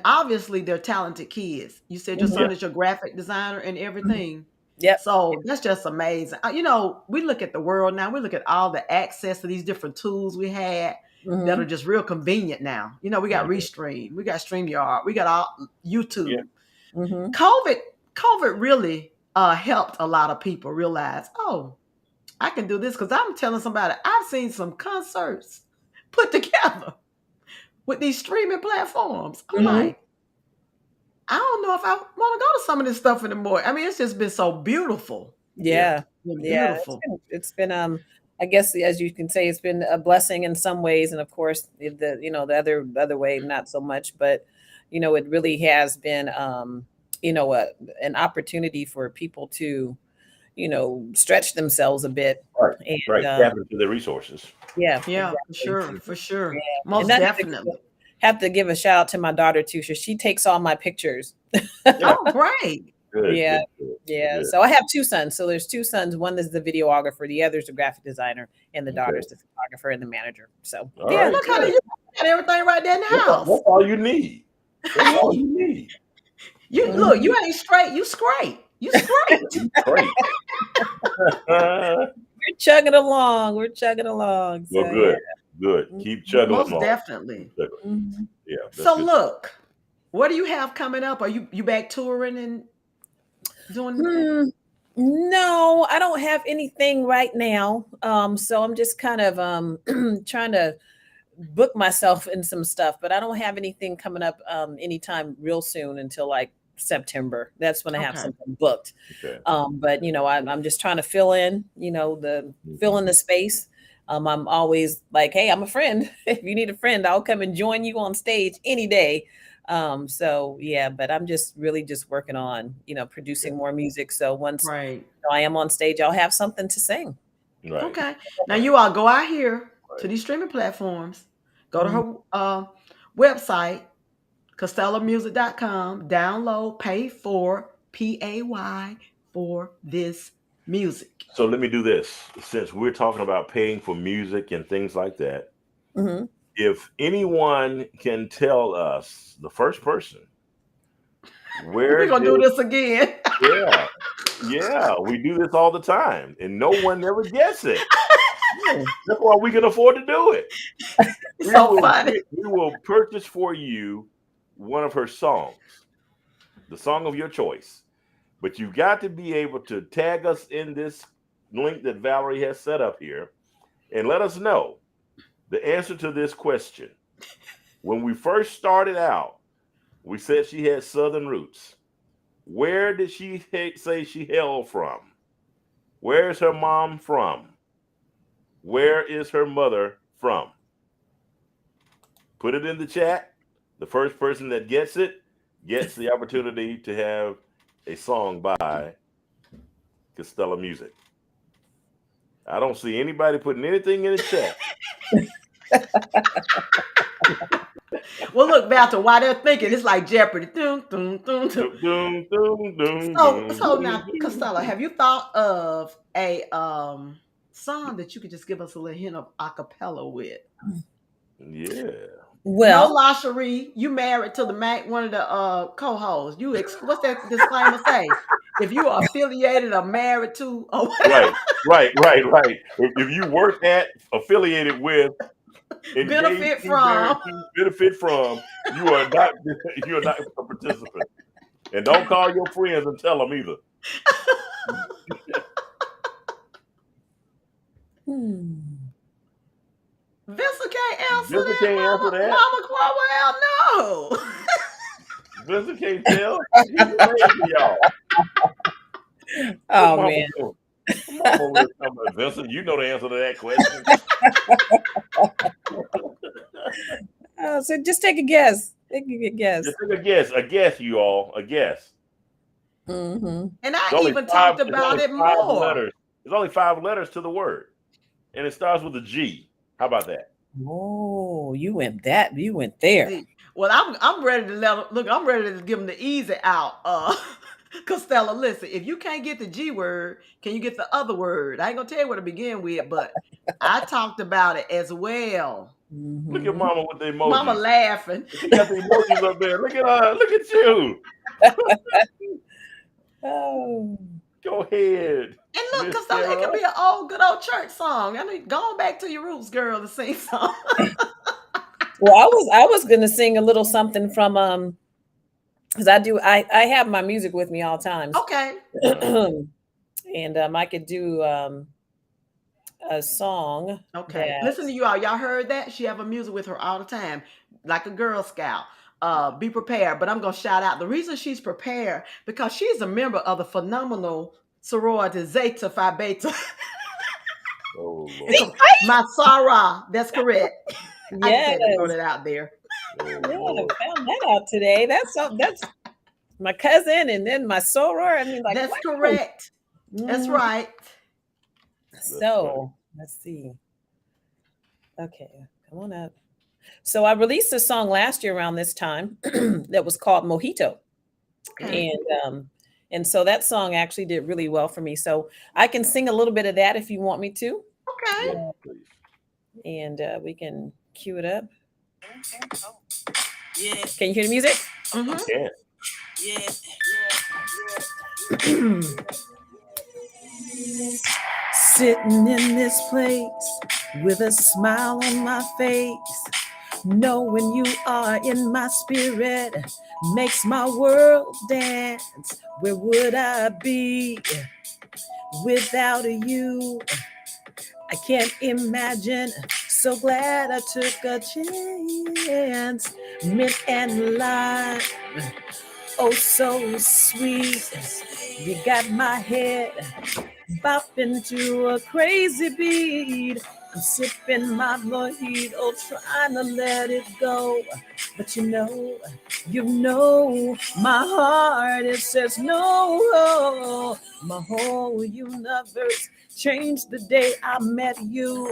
obviously they're talented kids. You said your son is your graphic designer and everything. Yep. So that's just amazing. You know, we look at the world now, we look at all the access to these different tools we had that are just real convenient now. You know, we got Restream, we got StreamYard, we got all YouTube. Mm-hmm. COVID really helped a lot of people realize, oh, I can do this, because I'm telling somebody, I've seen some concerts put together with these streaming platforms. I'm like, I don't know if I want to go to some of this stuff anymore. I mean, it's just been so beautiful. Yeah. Beautiful. It's been I guess, as you can say, it's been a blessing in some ways, and of course the other way not so much, but it really has been an opportunity for people to stretch themselves a bit. Right. And Right. Tap into the resources. yeah, Yeah, exactly. for sure. Yeah. Most And definitely. have to give a shout out to my daughter too. She takes all my pictures. Oh, great. Good. Yeah. Good. Yeah. Good. So I have two sons. So there's two sons. One is the videographer, the other's the graphic designer, and the daughter's the photographer and the manager. So All Yeah, right, look how good. you got everything right there in the house. That's all you need. That's all you need. You look, you ain't straight, you straight. You straight. Great. we're chugging along. We're chugging along. So, Well, good. Good. Keep chugging Most along. definitely. Keep chugging. Yeah. that's So good. look, what do you have coming up? Are you back touring and doing No, I don't have anything right now. So I'm just kind of trying to book myself in some stuff, but I don't have anything coming up anytime real soon until like September. That's when I have something booked. Okay. But I'm just trying to fill in the space. I'm always like, hey, I'm a friend. If you need a friend, I'll come and join you on stage any day. So yeah, but I'm just really working on, producing more music. So once I am on stage, I'll have something to sing. Right. Okay. Now you all go out here to these streaming platforms, go to her website, CastellaMusic.com, download, pay for PAY for this music. So let me do this. Since we're talking about paying for music and things like that, if anyone can tell us, the first person, where we're gonna do this again. Yeah, we do this all the time, and no one ever gets it. That's why we can afford to do it. It's so funny. We will purchase for you one of her songs, the song of your choice. But you've got to be able to tag us in this link that Valerie has set up here and let us know the answer to this question. When we first started out, we said she had Southern roots. Where did she say she hailed from? Where is her mom from? Where is her mother from? Put it in the chat. The first person that gets it gets the opportunity to have a song by Castella Music. I don't see anybody putting anything in the chat. Well, look, Valter, while they're thinking, it's like Jeopardy. So now, Castella, have you thought of a song that you could just give us a little hint of a cappella with? Yeah. Well, no, Lasherie, you married to one of the co-hosts. What's that disclaimer say? If you are affiliated or married to, or right. If you work at, affiliated with, benefit from, you are not a participant. And don't call your friends and tell them either. Vincent can't answer Vincent can't answer that. Mama Cromwell, no. Vincent can't tell. He's crazy, y'all. Oh man. Vincent, you know the answer to that question. So just take a guess. Take a guess. Just take a guess. A guess, you all. A guess. And I even talked about it more. There's only 5 letters to the word, and it starts with a G. How about that? Oh, you went there. Well, I'm ready to I'm ready to give them the easy out. Castella, listen, if you can't get the G word, can you get the other word? I ain't gonna tell you what to begin with, but I talked about it as well. Look at Mhm. Mama with the Mama emojis. laughing. She got the emojis up there. Look at her. Look at you. Oh. Go ahead, And look, Miss Castella, it Sarah. could be an old, good old church song. I mean, going back to your roots, girl, to sing song. Well, I was gonna sing a little something from because I have my music with me all times. Okay. And I could do a song Okay. that Listen to you all. Y'all heard that? She have a music with her all the time, like a Girl Scout. Be prepared. But I'm gonna shout out the reason she's prepared because she's a member of the phenomenal sorority Zeta Phi Beta. Oh And see, Lord. so my Sarah, that's correct. I just yes, had to throw that out there. Oh yeah, Lord. found that out today. That's my cousin, and then my soror. I mean, like, That's wow. correct. That's Mm. right. That's funny. So let's see. Okay, come on up. So I released a song last year around this time that was called Mojito. Okay. And so that song actually did really well for me. So I can sing a little bit of that if you want me to, Okay. Yes, please. and we can cue it up. Yeah. Can you hear the music? Mm-hmm. Yeah. Yeah. Sitting in this place with a smile on my face, knowing you are in my spirit makes my world dance. Where would I be without you? I can't imagine. So glad I took a chance. Mint and lime, oh so sweet. You got my head bopping to a crazy beat. I'm sipping my mojito, trying to let it go. But you know, my heart, it says no. My whole universe changed the day I met you.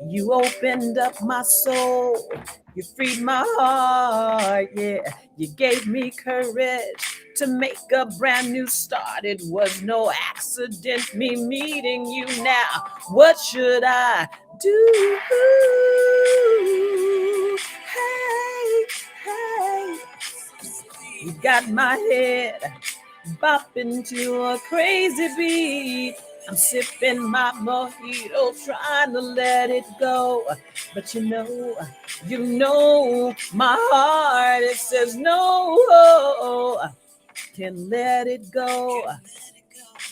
You opened up my soul. You freed my heart, yeah. You gave me courage to make a brand new start. It was no accident me meeting you now. What should I do? Hey, hey. You got my head bopping to a crazy beat. I'm sipping my mojito, trying to let it go. But you know, my heart, it says no. Can let it go,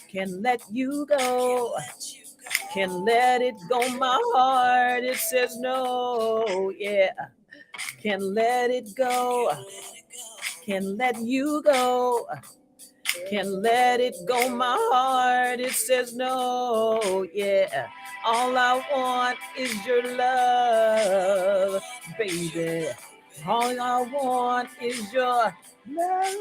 can let you go, can let it go. My heart, it says no, yeah. Can let it go, can let you go. Can let it go, my heart, it says no, yeah. All I want is your love, baby. All I want is your love.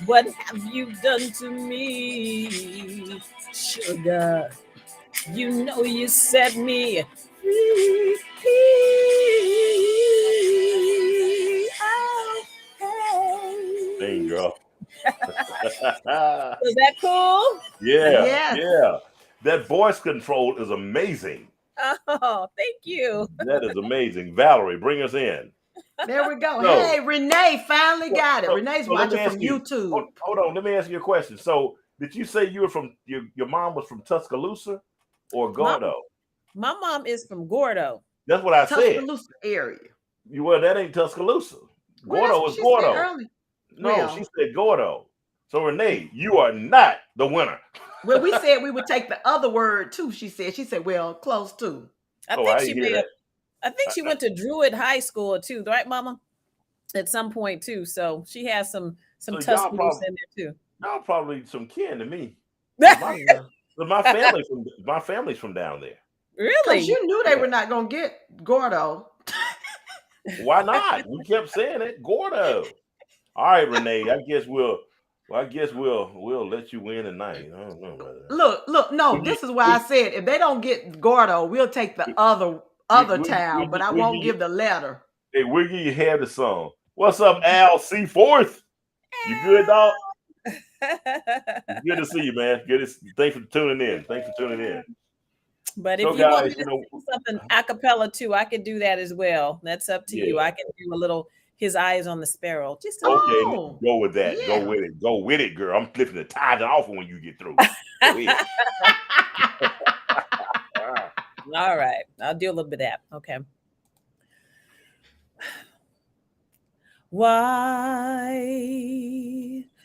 What have you done to me, sugar? You know you set me free. Oh, Dang, hey. girl. Was that cool? Yeah, Yes. yeah. That voice control is amazing. Oh, thank you. That is amazing. Valerie, bring us in. There we go. So, Hey, Renee finally so, got it. so, Renee's so let me watching ask from you. YouTube. Hold on. Let me ask you a question. So, did you say you were from your mom was from Tuscaloosa or My Gordo? my mom is from Gordo. That's what I said. Tuscaloosa area. Well, that ain't Tuscaloosa. Well, that's Gordo what is she said Gordo. earlier. No, she Well, said Gordo. So Renee, you are not the winner. well, we said we would take the other word too. She said. She said, well, close to. I Oh, think I she didn't hear may have. that. I think she went to Druid High School too, right, Mama? At some point too. So she has some So y'all Tuscaloosa probably in there y'all probably some kin to me. too. 'Cause Yeah. my family's from down there. Because Really? you knew they Yeah. were not going to get Gordo. Why not? We kept saying it. Gordo. All right, Renee. I guess we'll let you win tonight. I don't know about that. Look, no, We'll give, this is why I we, said if they don't get Gordo, we'll take the other town, but I we'll give won't you, give the letter. hey, we'll give you half the song. What's up, Al C. Fourth? You good, dog? Good to see you, man. Thanks for tuning in. Thanks for tuning in. But So, if you want me guys, to sing something a cappella too, I can do that as well. That's up to you. yeah. I can do a little His Eyes on the Sparrow. Just a Okay, Oh, go with that. yeah. Go with it. Go with it, girl. I'm flipping the tide off when you get through. Go ahead. All right. I'll do a little bit of that. Okay. Why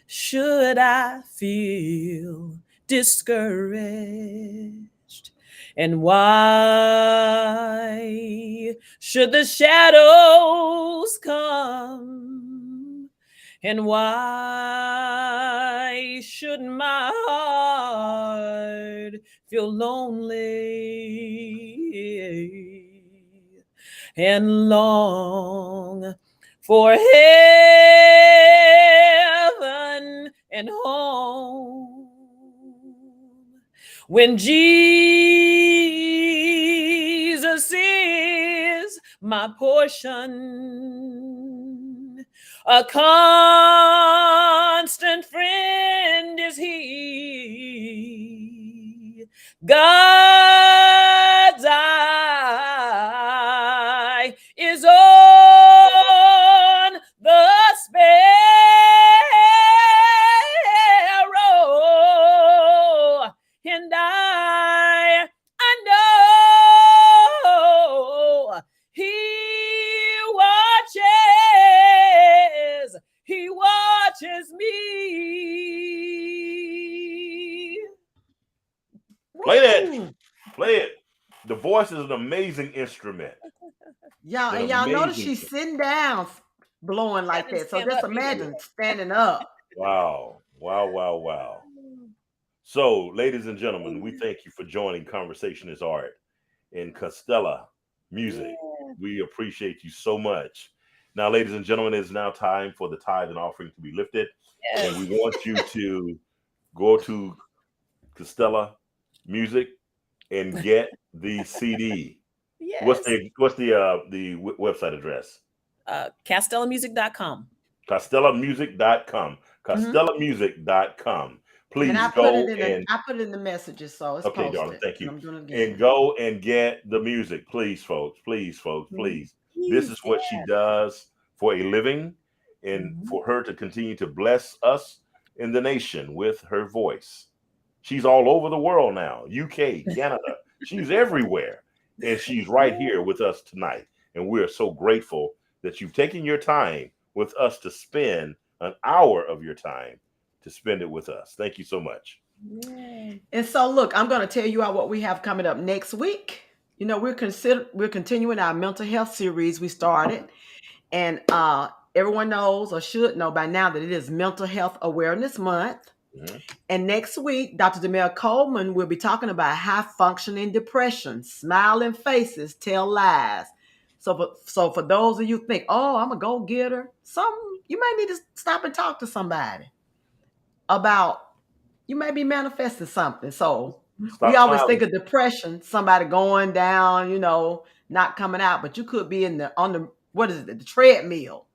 should I feel discouraged? And why should the shadows come? And why should my heart feel lonely and long for heaven and home? When Jesus is my portion, a constant friend is he. God's eye is on the sparrow, and I know he watches me. Play that. Woo. Play it. The voice is an amazing instrument. Y'all, An and y'all notice amazing she's sitting down blowing like didn't that. So stand just up either. imagine standing up. Wow. Wow, wow, wow. So, ladies and gentlemen, we thank you for joining Conversation is Art in Castella Music. Yeah. We appreciate you so much. Now, ladies and gentlemen, it is now time for the tithe and offering to be lifted. Yes. And we want you to go to Castella Music and get the CD. Yes. What's the website address? CastellaMusic.com. CastellaMusic.com. CastellaMusic.com. Please And I go put it in and I put it in the messages, so it's okay, posted. darling, thank you. I'm doing it again. And go and get the music, please, folks. Please, folks, please. This is what she does for a living, and for her to continue to bless us in the nation with her voice. She's all over the world now, UK, Canada. She's everywhere. And she's right here with us tonight. And we're so grateful that you've taken your time with us to spend an hour of your time to spend it with us. Thank you so much. Yeah. And so look, I'm going to tell you all what we have coming up next week. You know, we're continuing our mental health series we started. And everyone knows or should know by now that it is Mental Health Awareness Month. Mm-hmm. And next week, Dr. Demel Coleman will be talking about high-functioning depression. Smiling faces tell lies. So for those of you who think, oh, I'm a go-getter, you might need to stop and talk to somebody about, you may be manifesting something. So we always think of depression, somebody going down, you know, not coming out, but you could be the treadmill,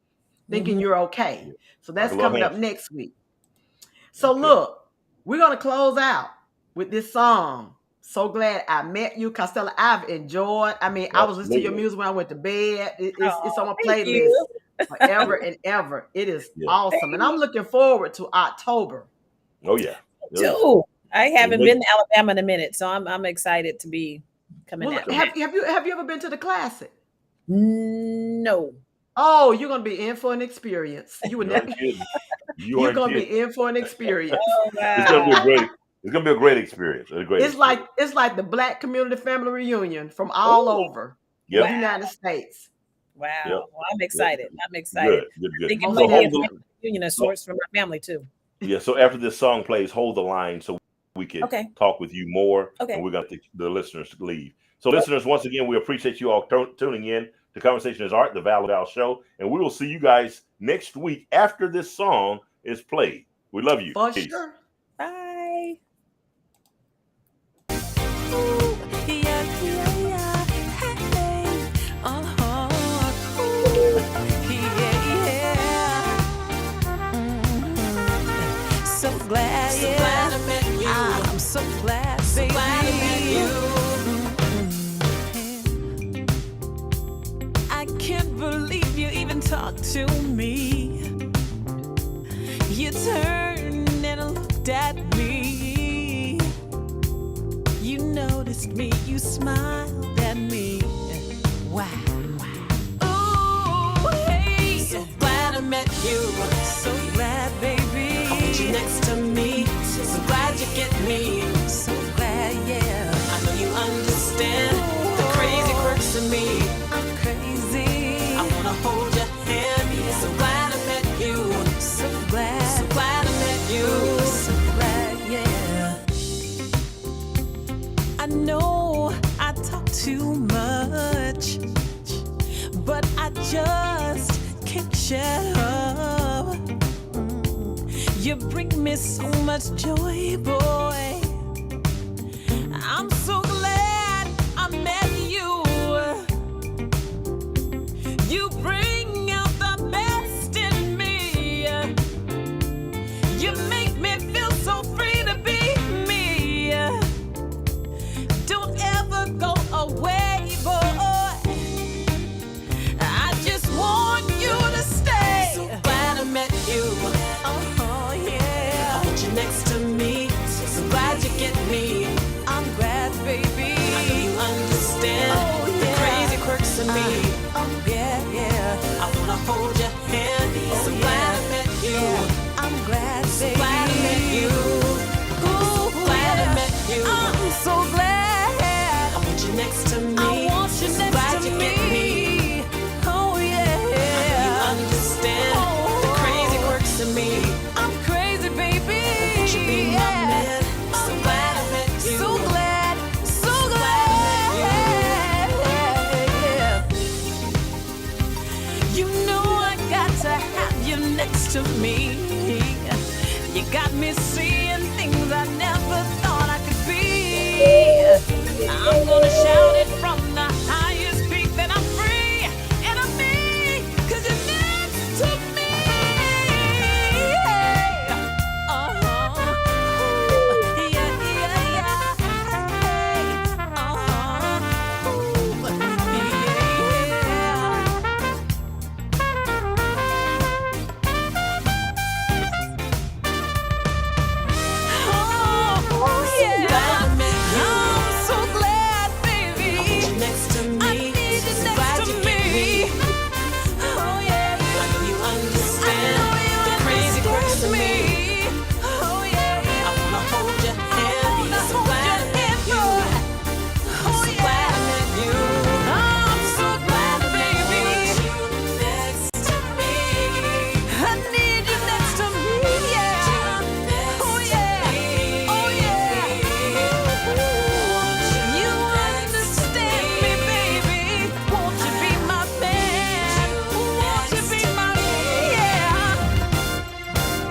thinking you're okay. So that's coming up next week. So look, we're going to close out with this song. So glad I met you, Castella. I've enjoyed. I mean, I was listening to your music when I went to bed. It's on my playlist forever and ever. It is awesome. And I'm looking forward to October. Oh, yeah. Too. I haven't been to Alabama in a minute, so I'm excited to be coming out. Have you ever been to the Classic? No. Oh, you're gonna be in for an experience. You're gonna be in for an experience. Oh, wow. It's gonna be a great experience. It's like the Black community family reunion from all over the United States. Wow. Well, I'm excited. I'm excited. Good. I think it might be a reunion of sorts for my family too. Yeah. So after this song plays, hold the line so we can talk with you more. Okay. And we're gonna take the listeners to leave. So listeners, once again, we appreciate you all tuning in to Conversation is Art, the Val Show, and we will see you guys next week after this song is played. We love you. For Peace. sure. Bye. looked at me. You noticed me, you smiled at me. Wow. Ooh, hey. So glad I met you. So glad, baby. I want you next to me. So glad you get me. So glad, yeah. I know you understand the crazy quirks of me. I'm crazy. I wanna hold your hand. So glad I met you. So glad. So glad I met you. So glad, yeah. I know I talk too much, but I just can't shut up. You bring me so much joy, boy. I'm so glad I met you. You bring out the best in me. You make me feel so free to be me. Don't ever go away, boy. I just want you to stay. So glad I met you. Oh, yeah. I want you next to me. So glad you get me. I'm glad, baby. I know you understand the crazy quirks of me. Yeah. I wanna hold your hand. So glad I met you. I'm glad, baby. So glad I met you. Ooh, glad I met you. I'm so glad. I want you next to me. I want you so next glad to you me. Get me. Oh, yeah. I know you understand the crazy quirks of me. I'm crazy, baby. I want you be my man. So glad I met you. So glad, so glad. Yeah. You know I got to have you next to me. You got me seeing